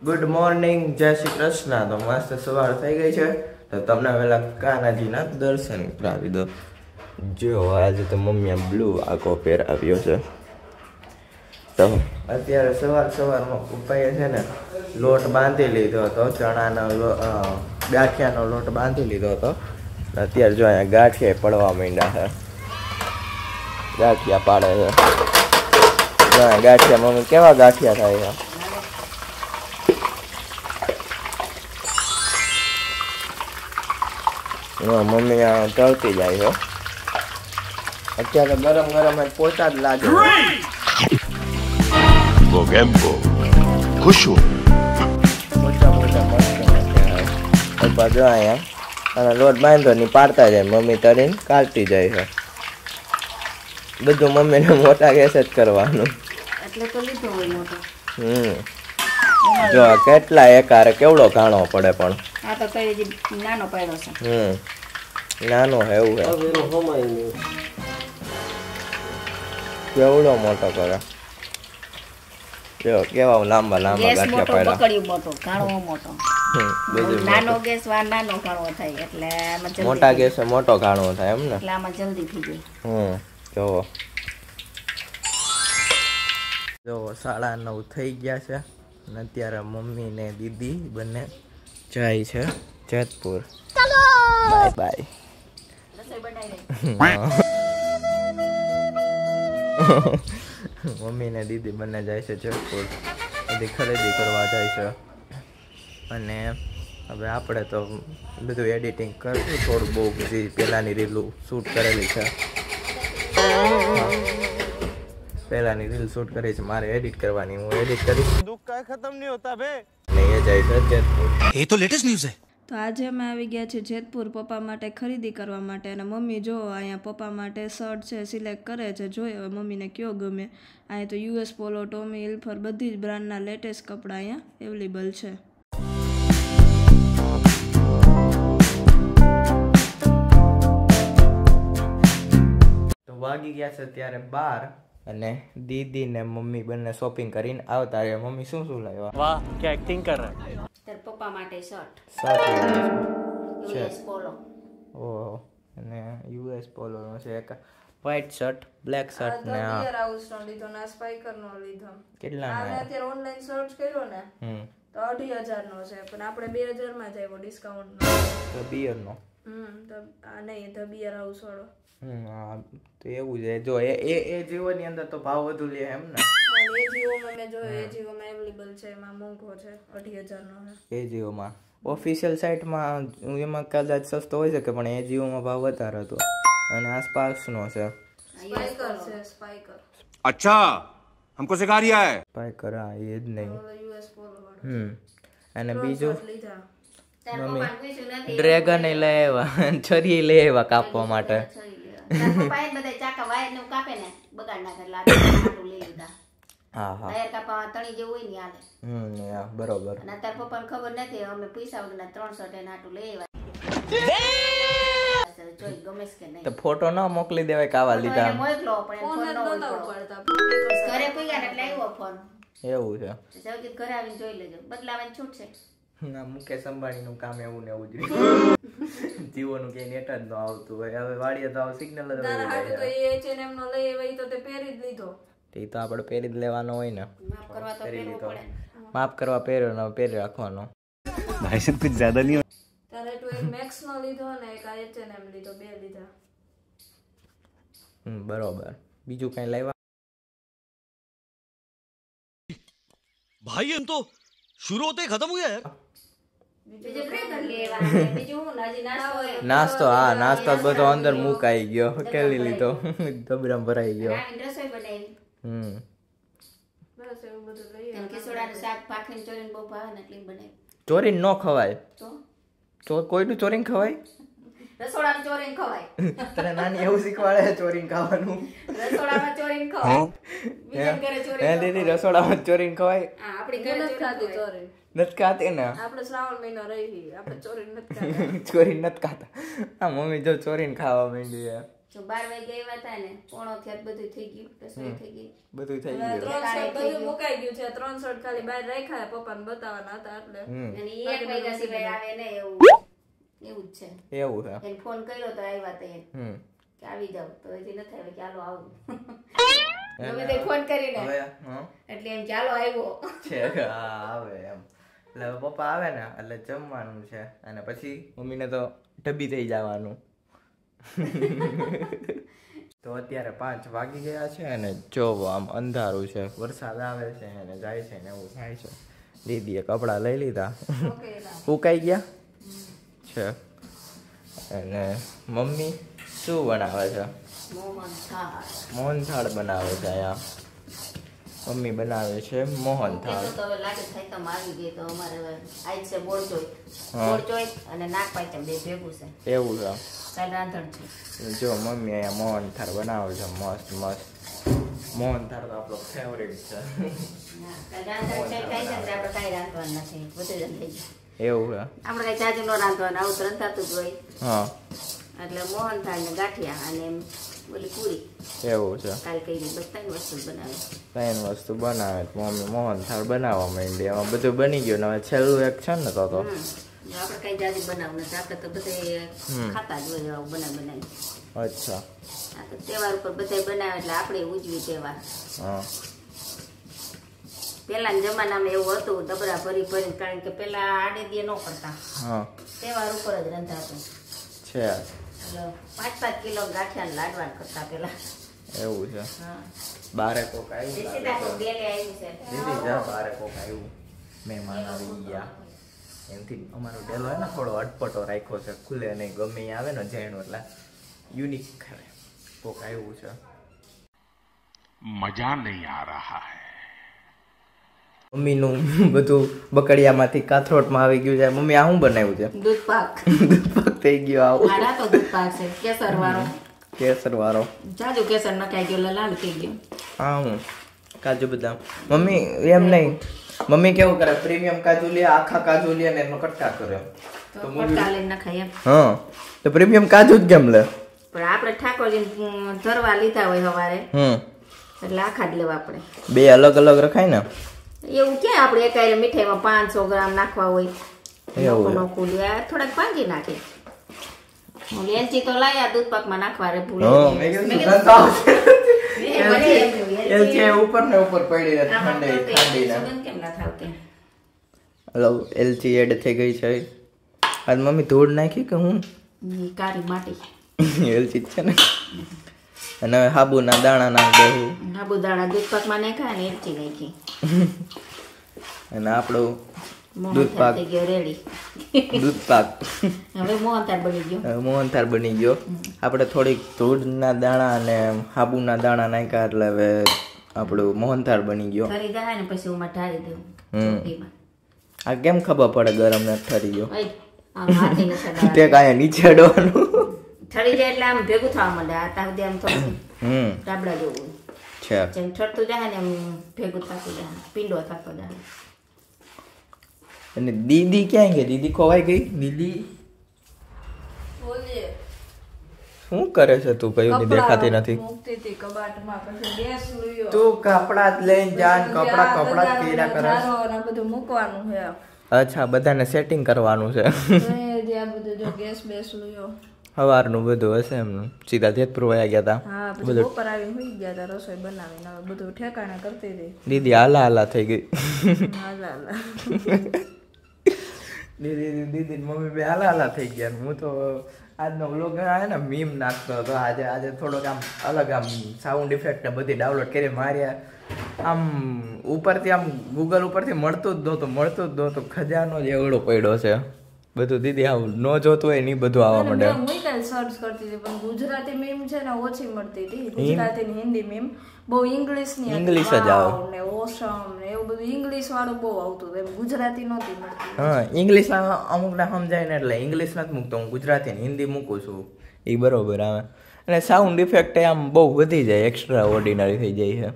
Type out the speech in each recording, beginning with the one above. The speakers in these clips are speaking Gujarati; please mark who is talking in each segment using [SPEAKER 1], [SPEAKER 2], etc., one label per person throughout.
[SPEAKER 1] ગુડ મોર્નિંગ, જય શ્રી કૃષ્ણ. તો મસ્ત સવાર થઈ ગઈ છે, તો તમને પહેલા કાનાજીના દર્શન કરાવી દો. જો આજે તો મમ્મીએ બ્લુ આખો પહેરાવ્યો છે. તો અત્યારે સવારમાં પપ્પાએ છે ને લોટ બાંધી લીધો હતો, ચણાનો ગાંઠિયાનો લોટ બાંધી લીધો હતો. અત્યારે જો અહીંયા ગાંઠિયા પડવા માંડ્યા છે, ગાંઠિયા પાડે છે. ગાંઠિયા મમ્મી કેવા ગાંઠિયા થાય છે. મમ્મી તળતી જાય છે. અત્યારે ગરમ ગરમ પોતા જ લાગે.
[SPEAKER 2] वो गेम्पो खुश हो
[SPEAKER 1] પોતા મસ્ત જો અહીંયા અને લોટ બાંધો ની પાડતા જાય, મમ્મી તળીને કાઢતી જાય છે. બધું મમ્મીને મોટા ગેસ જ કરવાનું.
[SPEAKER 3] એટલે તો લીધો હોય મોટો.
[SPEAKER 1] જો કેટલા એકારે કેવડો ઘાણો પડે પણ.
[SPEAKER 3] આ તો કઈ નાનો પાડ્યો છે.
[SPEAKER 1] નાનો હે એવું હે. કેવડો મોટો કરે. જો કેવા લાંબા લાંબા ગાંઠિયા પાડ્યા.
[SPEAKER 3] પકડ્યું મોટો, ઘાણો મોટો. નાનો ગેસ વાર નાનો ઘાણો થાય એટલે આમાં જલ્દી.
[SPEAKER 1] મોટા ગેસે મોટો ઘાણો થાય એમ ને.
[SPEAKER 3] એટલે આમાં જલ્દી થઈ જાય.
[SPEAKER 1] જોવો 9:30 થઈ ગયા છે અને અત્યારે મમ્મી ને દીદી બંને જાય છે જેતપુર. Bye bye.
[SPEAKER 3] રસોઈ બનાવી
[SPEAKER 1] મમ્મી ને દીદી બંને જાય છે જેતપુર, બધી ખરીદી કરવા જાય છે. અને હવે આપણે તો બધું એડિટિંગ કરશું, થોડું બહુ બધી પહેલાંની રીલું શૂટ કરેલી છે. પહેલાની રીલ શૂટ કરી છે, મારે એડિટ કરવાની, હું એડિટ કરીશ. દુઃખ કાંઈ ખતમ નહીં હોતા બે. ને એ જાય છે જેતપુર.
[SPEAKER 4] ये तो लेटेस्ट न्यूज़ है.
[SPEAKER 5] તો આજે અમે આવી ગયા છીએ જેતપુર પપ્પા માટે ખરીદી કરવા માટે. અને મમ્મી જો અહીંયા પપ્પા માટે શર્ટ છે સિલેક્ટ કરે છે. જોઈએ હવે મમ્મીને કયો ગમે. અહીંયા તો યુએસ પોલો, ટોમી હિલ્ફર બધી જ બ્રાન્ડના લેટેસ્ટ કપડાં અહીંયા અવેલેબલ છે.
[SPEAKER 1] તો વાગી ગયા છે ત્યારે 12 અને દીદી ને મમ્મી બંને શોપિંગ કરીને આવતા રહ્યા. મમ્મી શું શું લાવ્યા?
[SPEAKER 4] वाह क्या एक्टिंग कर रहा है.
[SPEAKER 3] તાર પપ્પા માટે શર્ટ
[SPEAKER 1] શર્ટ
[SPEAKER 3] યુએસ પોલો.
[SPEAKER 1] ઓહો, અને યુએસ પોલો નો છે એક વ્હાઈટ શર્ટ, બ્લેક શર્ટ ને આ
[SPEAKER 5] હાઉસનો લીધો ને સ્પાઈકરનો લીધો.
[SPEAKER 1] કેટલા
[SPEAKER 5] આને અત્યારે ઓનલાઈન સર્ચ કર્યો ને તો 2500 નો છે, પણ આપણે 2000 માં જ આવ્યો ડિસ્કાઉન્ટ નો.
[SPEAKER 1] તો બિયર નો
[SPEAKER 5] તો આ નહીં ધ બિયર હાઉસ વાળો.
[SPEAKER 1] હા તો એવું છે. જો એ જીવો ની અંદર તો ભાવ વધુ લે એમ ને.
[SPEAKER 5] એ જીઓમાં મેં જોયો, એ જીઓમાં અવેલેબલ છે, એમાં મોંઘો છે 2500 નો છે.
[SPEAKER 1] એ જીઓમાં ઓફિશિયલ સાઇટમાં એમાં કદાચ સસ્તો હોય શકે, પણ એ જીઓમાં ભાવ વધારે હતો. અને આ સ્પાર્ક્સનો છે,
[SPEAKER 5] સ્પાઈકર છે, સ્પાઈકર.
[SPEAKER 2] अच्छा हमको सिखा रिया है
[SPEAKER 1] સ્પાઈકર. હા એ જ નહીં.
[SPEAKER 5] યુએસ પોલો વાળો.
[SPEAKER 1] અને બીજું
[SPEAKER 5] લીધા.
[SPEAKER 3] તાર પપ્પાને પૂછ્યું નથી.
[SPEAKER 1] ડ્રેગન લઈ આવ્યા, છરી લઈ આવ્યા કાપવા માટે.
[SPEAKER 3] તાર પપ્પાએ બધા ચાકા વાયર ને કાપે ને બગાડ નાખે એટલે આટલું લઈ લીધા.
[SPEAKER 1] હા હા
[SPEAKER 3] વાયર કાપવા તણી જેવું હોય ને હાલે.
[SPEAKER 1] હા બરોબર.
[SPEAKER 3] અને તાર પપ્પાને ખબર નથી, અમે પૈસા વગરના 300 એને આટલું લઈ આવ્યા. જોઈ ગમે છે કે નહીં.
[SPEAKER 1] તો ફોટો ના મોકલી દેવાય કાવા
[SPEAKER 3] એને
[SPEAKER 1] લીધા
[SPEAKER 3] મોકલો પણ ફોન ન
[SPEAKER 5] ઉપાડતા.
[SPEAKER 3] ઘરે પૈયા એટલે આવ્યો ફોન.
[SPEAKER 1] એવું છે.
[SPEAKER 3] સૌથી ઘરે આવીને જોઈ લેજો, બદલાવાની છૂટ છે.
[SPEAKER 1] ના મુકેશ અંબાણી નું કામ એવું ને એવું જ જીવો નું કઈ નેટ જ ન આવતું હોય. હવે વાડીએ તો સિગ્નલ જ
[SPEAKER 5] તારા હાટુ તો એ H&M નો લઈ આવ્યો, ઈ તો તે પહેરી જ લીધો.
[SPEAKER 1] એ તો આપણે પહેરી જ લેવાનો હોય ને.
[SPEAKER 3] માફ કરવા તો પહેરવું પડે.
[SPEAKER 1] માફ કરવા પહેર્યો ને પહેરી રાખવાનો.
[SPEAKER 4] भाई साहब कुछ ज्यादा नहीं.
[SPEAKER 5] તારે તો એક મેક્સ નો લીધો ને એક H&M લીધો, બે લીધા.
[SPEAKER 1] બરોબર. બીજું કઈ લાવ્યા?
[SPEAKER 4] भाई हम तो शुरू होते ही खत्म हो गया यार.
[SPEAKER 3] બીજું બ્રેકર લેવા છે, બીજું હું હજી નાસ્તો હોય.
[SPEAKER 1] નાસ્તો. હા નાસ્તો બધો અંદર મુકાઈ ગયો, કેલી લીધો, ડબરામ ભરાઈ ગયો.
[SPEAKER 3] રાવીને રસોઈ બનાવી.
[SPEAKER 5] બસ એવું બધું લઈ
[SPEAKER 3] કેમ કે સોડાનું શાક ભાખરીને ચોરીને બહુ ભાવે ને એટલે બનાવી.
[SPEAKER 1] ચોરીને ન ખવાય.
[SPEAKER 3] તો
[SPEAKER 1] કોઈનું ચોરીને ખવાય?
[SPEAKER 3] રસોડામાં ચોરીને ખવાય.
[SPEAKER 1] તને નાની એવું શીખવાડે ચોરીને ખાવાનું?
[SPEAKER 3] રસોડામાં ચોરીને ખવાય. બીજા ઘરે ચોરીને
[SPEAKER 1] હે દીદી, રસોડામાં ચોરીને ખવાય?
[SPEAKER 3] હા આપણી ઘરે ચોરીને
[SPEAKER 5] ચોરી.
[SPEAKER 1] નથી ખાતી ને
[SPEAKER 5] આપણે શ્રાવણ મહિનો રહી, આપણે ચોરી નથી ખાતા.
[SPEAKER 1] ચોરી નથી ખાતા. હા મમ્મી જો ચોરીને ખાવા માંડી છે.
[SPEAKER 3] જો 12 વાગે એવા થાય ને પોણો થયા બધું થઈ ગયું, રસોઈ થઈ ગઈ,
[SPEAKER 1] બધું થઈ ગયું.
[SPEAKER 5] 3 શર્ટ બધું મુકાઈ ગયું છે. 3 શર્ટ ખાલી બહાર રાખ્યા પપ્પાને બતાવવાના હતા એટલે.
[SPEAKER 3] અને 1 વાગ્યા સિવાય આવે ને એવું જ છે.
[SPEAKER 1] એવું છે.
[SPEAKER 3] એને ફોન કર્યો તો આવ્યા તો એમ કે આવી જાવ, તો હજી નથી આવ્યા કે હાલો આવું. તમે તે ફોન કરીને એટલે એમ કે હાલો આવ્યો
[SPEAKER 1] છે. હા આવે એમ. એટલે પપ્પા આવે ને એટલે જમવાનું છે અને પછી મમ્મીને તો ડબ્બી થઈ જવાનું. તો અત્યારે 5 વાગી ગયા છે અને જો આમ અંધારું છે, વરસાદ આવે છે અને જાય છે ને એવું થાય છે. દીદીએ કપડાં લઈ લીધા, સુકાઈ ગયા છે. અને મમ્મી શું બનાવે છે? મોહનથાળ બનાવે છે. અહીંયા મમ્મી બનાવે છે મોહનથાળ.
[SPEAKER 3] તો હવે લાગે થાય તો આવી ગઈ તો અમારે આજ છે બોળચોઈ અને નાગપાંચમ બે ભેગું છે.
[SPEAKER 1] એવું છે.
[SPEAKER 3] કાલ રાંધણ છે.
[SPEAKER 1] જો મમ્મી અહીંયા મોહનથાળ બનાવે છે મસ્ત મસ્ત. મોહનથાળ તો આપણો ફેવરેટ છે.
[SPEAKER 3] આપણે કઈ રાંધવાનું નથી, બધું થઈ ગયું.
[SPEAKER 1] એવું છે.
[SPEAKER 3] આપણે કઈ જાજુ ન રાંધવાનું, આવું તો રંધાતું જ હોય.
[SPEAKER 1] હા
[SPEAKER 3] એટલે મોહનથાળ ને ગાંઠિયા અને ઓલી પૂરી
[SPEAKER 1] એવું છે.
[SPEAKER 3] કાલ કઈ બસ 3 વસ્તુ બનાવે.
[SPEAKER 1] 3 વસ્તુ બનાવે મમ્મી. મોહનથાળ બનાવવા માંડી. એમાં બધું બની ગયું ને હવે છેલ્લું એક છે ને તો
[SPEAKER 3] આપણે કઈ જાજુ બનાવવું નથી, આપણે તો બધે ખાતા જ હોય આવું બનાવી.
[SPEAKER 1] અચ્છા.
[SPEAKER 3] આ તો તહેવાર ઉપર બધા બનાવે એટલે આપણે ઉજવી તહેવાર.
[SPEAKER 1] હા.
[SPEAKER 3] પેલાના જમાનામાં એવું હતું, ડબરા ભરી ભરી, કારણ કે પેલા આડે દી ન કરતા,
[SPEAKER 1] હા
[SPEAKER 3] તહેવાર ઉપર જ રંધાતું
[SPEAKER 1] છે.
[SPEAKER 3] એટલે 5-5 કિલો ગાંઠિયા લાડવા કરતા પેલા.
[SPEAKER 1] એવું છે.
[SPEAKER 3] હા.
[SPEAKER 1] બારે કોક આવ્યું.
[SPEAKER 3] સીતાફળ બેલે આવ્યું છે.
[SPEAKER 1] દીદી જા બારે કોક આવ્યું. મહેમાન આવી ગયા. એમથી અમારો ડેલો હે ને થોડો અટપટો રાખ્યો છે, ખુલે નહીં, ગમે એ આવે ને જૈણો એટલે યુનિક કોક આવ્યું છે.
[SPEAKER 2] मजा नहीं आ रहा है.
[SPEAKER 1] મમ્મીનું બધું બકડિયામાંથી કાથરોટમાં આવી ગયું છે. મમ્મી આ શું બનાવ્યું છે?
[SPEAKER 3] દૂધ પાક.
[SPEAKER 1] દૂધ પાક થઈ ગયો. આવું
[SPEAKER 3] આડા તો દૂધ પાક છે, કેસર વાળો.
[SPEAKER 1] કેસર વાળો.
[SPEAKER 3] જાજુ કેસર નખાઈ ગયો, લાલ થઈ ગયો.
[SPEAKER 1] હા હું કાજુ બદામ. મમ્મી એમ નહીં, મમ્મી કેવું કરે, પ્રીમિયમ કાજુ લે, આખા કાજુ લે ને એનો કટકા કરે.
[SPEAKER 3] તો કટકા લઈને નખાય એમ.
[SPEAKER 1] હા તો પ્રીમિયમ કાજુ જ કેમ લે?
[SPEAKER 3] પણ આપણે ઠાકોરજી ધરવા લીધા હોય સવારે એટલે આખા જ લેવા આપણે.
[SPEAKER 1] બે અલગ અલગ રખાય ને
[SPEAKER 3] એવું ક્યાં આપણે એકાયરે મીઠાઈમાં 500 ગ્રામ નાખવા હોય.
[SPEAKER 1] એવું
[SPEAKER 3] નોખું લે થોડાક ભાંગી નાખે. એલચી તો લાયા દૂધ પાકમાં નાખવા રે ભૂલે.
[SPEAKER 1] એલચી ઉપર ને ઉપર પડી રહે ઠંડી
[SPEAKER 3] કેમ ના થાવતી.
[SPEAKER 1] હલો એલચી એડ થઈ ગઈ છે. આજ મમ્મી ધૂળ નાખી કે હું?
[SPEAKER 3] કાળી માટી.
[SPEAKER 1] એલચી છે ને. અને હવે હાબુના દાણા નાખ દેવું.
[SPEAKER 3] હાબુ દાણા દૂધ પાકમાં નાખ્યા ને એલચી નાખી.
[SPEAKER 1] અને આપણું
[SPEAKER 3] દૂધ પાક થઈ ગયો રેડી.
[SPEAKER 1] દૂધ પાક
[SPEAKER 3] હવે મોહનથાળ બની ગયો.
[SPEAKER 1] મોહનથાળ બની ગયો. આપણે થોડીક ધૂળના દાણા અને હાબુના દાણા નાખ્યા એટલે હવે આપણું મોહનથાળ બની ગયો.
[SPEAKER 3] ઠરી જાય ને પછી હું ઢાળી દઉં.
[SPEAKER 1] આ કેમ ખબર પડે ગરમ ને ઠરી ગયો?
[SPEAKER 3] તે
[SPEAKER 1] કાંઈ નીચે અડવાનું.
[SPEAKER 3] ઠરી જાય એટલે આમ ભેગું થવા માંડે. આ તા સુધી આમ થોડું ડાબડા જેવું
[SPEAKER 1] છે.
[SPEAKER 3] જેમ ઠરતું જાય ને એમ ભેગું થતું જાય, પીંડો થતો જાય.
[SPEAKER 1] અને દીદી ક્યાં ગઈ? દીદી ખોવાઈ ગઈ. દીદી
[SPEAKER 5] બોલીએ
[SPEAKER 1] શું કરે છે તું? કયું દેખાતી નથી.
[SPEAKER 5] મૂકતી હતી કબાટમાં, પછી ગેસ લ્યો.
[SPEAKER 1] તું કપડા જ લઈને જાન, કપડા કર્યા કરે.
[SPEAKER 5] બધું મૂકવાનું છે.
[SPEAKER 1] અચ્છા બધાને સેટિંગ કરવાનું છે.
[SPEAKER 5] આ બધું જો ગેસ બેસ લ્યો.
[SPEAKER 1] સવારનું બધું હશે એમનું. સીધા જેતપુર વયા ગયા હતા.
[SPEAKER 5] હા પછી બપોર આવી હોઈ ગયા હતા રસોઈ બનાવીને. હવે બધું ઠેકાણે કરતી હતી.
[SPEAKER 1] દીદી હાલા હાલા થઈ ગઈ.
[SPEAKER 5] હાલા હાલા.
[SPEAKER 1] દીદી મમ્મી બે હાલા હાલા થઈ ગયા. હું તો આજનો વ્લોગ આવે ને મીમ નાખતો હતો. આજે થોડોક આમ અલગ આમ સાઉન્ડ ઇફેક્ટ ને બધી ડાઉનલોડ કરી માર્યા. આમ ઉપરથી આમ ગૂગલ ઉપરથી મળતું જ નહોતું. ખજાનો જ એવડો પડ્યો છે બધું. દીદી આવું ન જોતું હોય ને બધું આવવા માંડે.
[SPEAKER 5] હું કઈ સર્ચ કરતી હતી પણ ગુજરાતી મીમ છે ને ઓછી મળતી હતી. ગુજરાતી ને હિન્દી મીમ બહુ ઇંગ્લિશ જ આવે ને ઓસમ ને એવું બધું ઇંગ્લિશ વાળું બહુ આવતું એમ. ગુજરાતી નહોતી મળતી.
[SPEAKER 1] હા ઇંગ્લિશ અમુક ને સમજાય ને એટલે ઇંગ્લિશ નથી મૂકતો હું. ગુજરાતી ને હિન્દી મૂકું છું એ બરોબર આવે. અને સાઉન્ડ ઇફેક્ટ આમ બહુ વધી જાય, એક્સ્ટ્રા ઓર્ડિનરી થઈ જાય છે.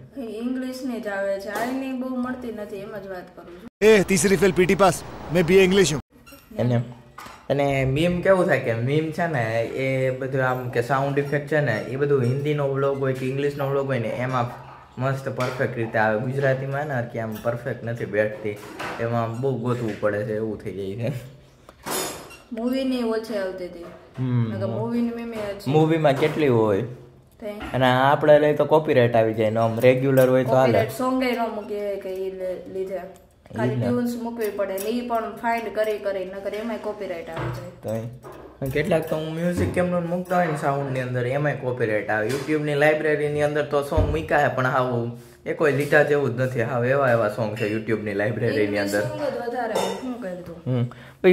[SPEAKER 5] ઇંગ્લિશ ની જ આવે છે. આની બહુ મળતી નથી એમ જ વાત કરું છું.
[SPEAKER 6] तीसरी फेल पीटी पास मैं बीए इंग्लिश हूँ.
[SPEAKER 1] એને અને મીમ કેવું થાય કે મીમ છે ને એ બધું આમ કે સાઉન્ડ ઇફેક્ટ છે ને એ બધું હિન્દીનો વ્લોગ હોય કે ઇંગ્લિશનો વ્લોગ હોય ને એમાં મસ્ત પરફેક્ટ રીતે આવે. ગુજરાતીમાં ને કે આમ પરફેક્ટ નથી બેઠતી, એમાં બહુ ગોતવું પડે છે, એવું થઈ જાય છે.
[SPEAKER 5] મૂવીની ઓછી આવતી હતી.
[SPEAKER 1] મૂવીમાં કેટલી હોય અને આપણે લઈ તો કોપીરાઇટ આવી જાય. આમ રેગ્યુલર હોય તો હાલે.
[SPEAKER 5] સોંગ એ ન મૂકે કે લીધે ખાલી ટ્યુન્સ મૂકવી પડે ને ઈ પણ ફાઇન્ડ કરી નકર એમાંય કોપીરાઇટ આવી જાય.
[SPEAKER 1] તો કેટલાક તો હું મ્યુઝિક કેમનું મૂકતા હોય ને સાઉન્ડની અંદર એમાંય કોપીરાઇટ આવે. યુટ્યુબની લાઇબ્રેરીની અંદર તો સોંગ મૂક્યા પણ હાવ એ કોઈ લીધા જેવું જ નથી. હાવ એવા સોંગ છે યુટ્યુબની લાઇબ્રેરીની અંદર.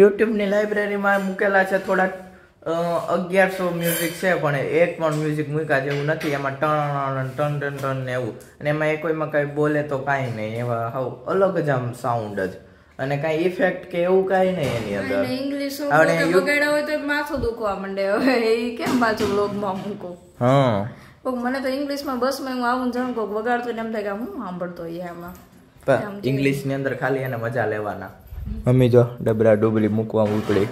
[SPEAKER 1] યુટ્યુબની લાઇબ્રેરીમાં મૂકેલા છે થોડાક 1100 મ્યુઝિક છે પણ એક પણ મ્યુઝિક મૂક્યા જેવું નથી. એમાં ટન ને એવું, અને એમાં એ કોઈમાં કઈ બોલે તો કાંઈ નહીં, એવા હાવ અલગ જ આમ સાઉન્ડ જ, અને કાંઈ ઇફેક્ટ કે એવું કાંઈ નહીં એની અંદર.
[SPEAKER 5] ઇંગ્લિશ વગાડ્યા હોય તો માથું દુખવા માંડે. હવે એ કેમ પાછું વ્લોગમાં મૂકો?
[SPEAKER 1] હા,
[SPEAKER 5] મને તો ઇંગ્લિશમાં બસમાં હું આવું જાણ કોક વગાડતો ને એમ થાય કે હું સાંભળતો એમાં.
[SPEAKER 1] ઇંગ્લિશ ની અંદર ખાલી એને મજા લેવાના. મમ્મી જો ડબરા ડુબલી મૂકવા ઉપડી,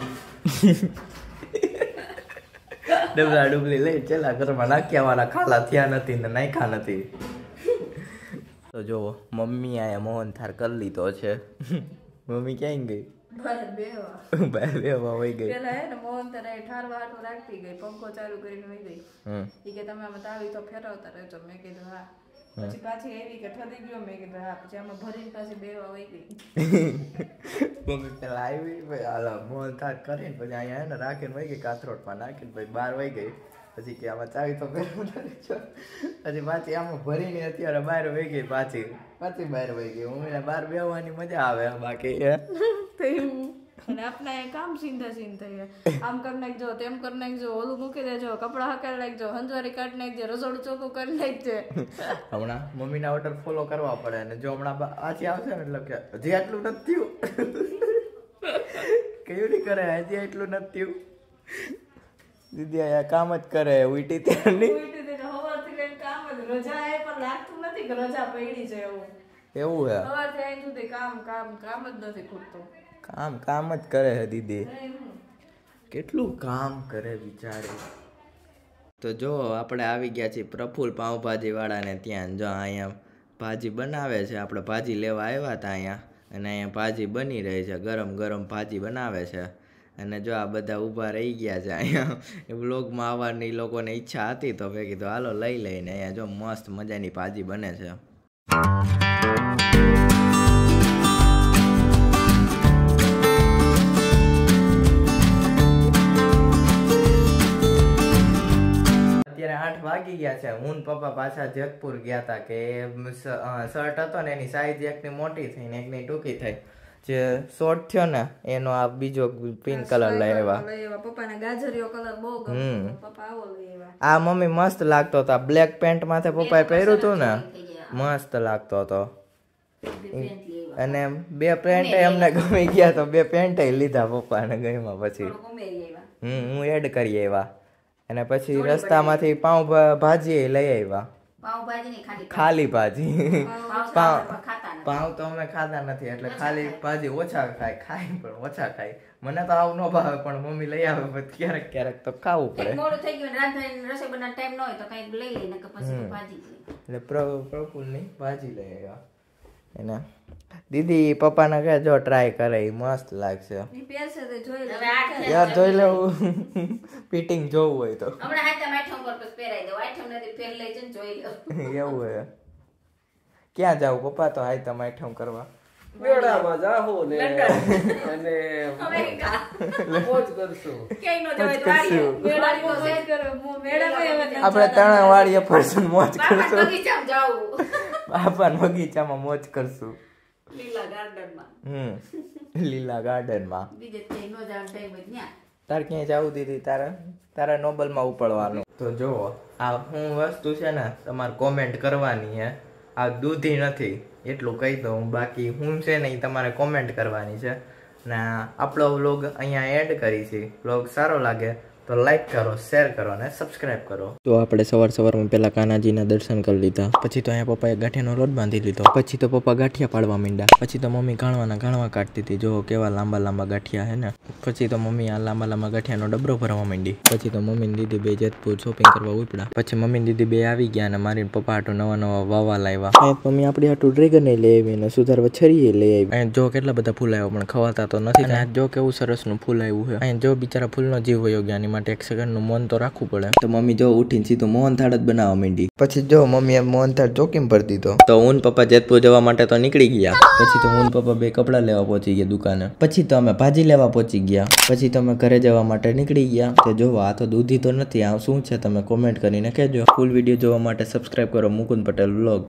[SPEAKER 1] ડબરા ડુબલી લઈ ચેલા ઘરમાં નાખ્યા વાળા ખાલા થયા નથી ને નાખ્યા નથી. તો જો મમ્મી આયા મોહન થાર કરી લીધો છે. મમ્મી ક્યાં ગઈ? બહાર બેવા વઈ ગઈ.
[SPEAKER 5] પેલા હે ને મોહન તારે ઠારવા હાટું રાખતી ગઈ, પંખો ચાલુ કરીને વઈ ગઈ. ઈ કે તમે આમાં તાવી તો ફેરવતા રહેજો. મેં કીધું હા. પછી પાછી એવી કે ઠરી ગયો. મેં કીધું હા. પછી આમાં ભરીને પાછી બેવા વઈ ગઈ.
[SPEAKER 1] મમ્મી પેલા આવી ભાઈ હાલો મોહન થાર કરીને પછી અહીંયા હે ને રાખીને વઈ ગઈ, કાથરોટમાં નાખીને પછી બહાર વઈ ગઈ. પછી કે આમાં ચાવી તો ફેરવતા રહેજો. પછી પાછી આમાં ભરીને અત્યારે બહાર વઈ ગઈ, પાછી બહાર વઈ ગઈ. મમ્મીને બહાર બેવાની મજા આવે. બાકી
[SPEAKER 5] અને આપણા એ કામ સીધા સીન થઈ આમ કરી નાખજો, તેમ કરી નાખજો, ઓલું મૂકી દેજો, કપડા હકારી નાખજો, હંજવારી કાઢી નાખજો, રસોડું ચોખ્ખું કરી નાખજે.
[SPEAKER 1] હમણાં મમ્મીના ઓર્ડર ફોલો કરવા પડે ને જો હમણાં આથી આવશે ને એટલે કે હજી આટલું નથી થયું. કયું નહીં કરે હજી એટલું નથી થયું. દીદી આ કામ જ કરે ઉઈટી ત્યારની.
[SPEAKER 5] હવારથી લઈને કામ જ. રજા એ પણ લાગતું નથી કે રજા પડી છે એવું.
[SPEAKER 1] એવું હે?
[SPEAKER 5] સવારથી આઈ સુધી કામ જ નથી ખૂટતું.
[SPEAKER 1] કામ જ કરે છે દીદી. કેટલું કામ કરે બિચારી. તો જો આપણે આવી ગયા છીએ પ્રફુલ પાઉંભાજી વાળાને ત્યાં. જો અહીંયા ભાજી બનાવે છે, આપણે ભાજી લેવા આવ્યા હતા અહીંયા, અને અહીંયા ભાજી બની રહી છે, ગરમ ગરમ ભાજી બનાવે છે. અને જો આ બધા ઊભા રહી ગયા છે અહીંયા. એ વ્લોગમાં આવવાની લોકોને ઈચ્છા હતી તો મેં કીધું હાલો લઈ લઈને. અહીંયા જો મસ્ત મજાની ભાજી બને છે. અત્યારે 8 વાગી ગયા છે. હું પપ્પા પાછા જેતપુર ગયા હતા કે શર્ટ હતો ને એની સાઈઝ એકની મોટી થઈ ને એકની ટૂંકી થઈ. જે શોર્ટ થયો ને એનો આ બીજો પિંક કલર લઈ આવ્યા.
[SPEAKER 5] પપ્પાને ગાજરીયો કલર બહુ ગમ્યો. પપ્પા આવો લઈ આવ્યા.
[SPEAKER 1] આ મમ્મી મસ્ત લાગતો હતો. બ્લેક પેન્ટ માથે પપ્પાએ પહેર્યું હતું ને મસ્ત લાગતો હતો. અને 2 પેન્ટ એમને ગમી ગયા તો 2 પેન્ટ લીધા પપ્પાને ગઈમાં. પછી હું એડ કરી આવ્યા. અને પછી રસ્તામાંથી ભાજી લઈ આવ્યા. ખાલી ભાજી. પાઉં તો અમે ખાતા નથી એટલે ખાલી ભાજી ઓછા ખાય પણ ઓછા ખાય. મને તો આવું ન ભાવે પણ મમ્મી લઈ આવે ક્યારેક ક્યારેક તો ખાવું પડે. એટલે પ્રફુલ્લની ભાજી લઈ આવ્યા. એને દીદી પપ્પાને કહે જો ટ્રાય કરે મસ્ત લાગશે. યાર જોઈ લેવું ફિટિંગ જોવું હોય તો. એવું હે? ક્યાં જાવ પપ્પા? તો હાય તમે આઈટમ કરવા
[SPEAKER 6] મેળામાં જાહો ને અને મોજ કરશું.
[SPEAKER 1] આપણે 3 વાળીએ ફરશું મોજ કરશું. બાપા બગીચામાં મોજ કરશું. લીલા ગાર્ડનમાં. તાર ક્યાંય જવું દીદી? તારા નોબલમાં ઉપડવાનું. તો જો આ હું વસ્તુ છે ને તમારે કોમેન્ટ કરવાની હે. આ દૂધી નથી એટલું કહી દઉં. બાકી હું છે ને એ તમારે કોમેન્ટ કરવાની છે. ને આપણો વ્લોગ અહીંયા એડ કરી છે. વ્લોગ સારો લાગે તો લાઈક કરો, શેર કરો અને સબસ્ક્રાઇબ કરો. તો આપણે સવારમાં પહેલા કાનાજીના દર્શન કરી લીધા. પછી તો અહીંયા પપ્પાએ ગાંઠિયાનો લોટ બાંધી લીધો. પછી તો પપ્પા ગાંઠિયા પાડવા માંડ્યા. પછી તો મમ્મી ગાણવા કાઢતી હતી. જો કેવા લાંબા ગાંઠિયા હે ને. પછી તો મમ્મી આ લાંબા ગાંઠિયાનો ડબરો ભરવા માંડી. પછી તો મમ્મી દીદી બે જેતપુર શોપિંગ કરવા ઉપડ્યા. પછી મમ્મી દીદી બે આવી ગયા અને મારી પપ્પા હાટુ નવા વાવા લાવ્યા. મમ્મી આપણી હાટુ ડ્રેગન લઈ આવી અને સુધારવા છરીએ લઈ આવી. અહીંયા જો કેટલા બધા ફૂલ આવ્યા પણ ખવાતા તો નથી. અને જો કેવું સરસનું ફૂલ આવ્યું છે. અહીંયા જો બિચારા ફૂલનો જીવ વયો ગયા. એની માટે 1 સેકન્ડનું મૌન તો રાખવું પડે. તો મમ્મી જો ઉઠીને સીધું મોહનથાળ જ બનાવવા માંડી. પછી જો મમ્મીએ મોહનથાળ ચોકીમાં ભરી દીધો. તો હું પપ્પા જેતપુર જવા માટે તો નીકળી ગયા. પછી તો હું પપ્પા બે કપડા લેવા પહોંચી ગયા દુકાને. પછી તો અમે ભાજી લેવા પહોંચી ગયા. પછી તો અમે ઘરે જવા માટે નીકળી ગયા. તો જો આ તો દૂધી તો નથી, આ શું છે તમે કોમેન્ટ કરીને કહેજો. ફૂલ વિડીયો જોવા માટે સબસ્ક્રાઇબ કરો મુકુંદ પટેલ વ્લોગ.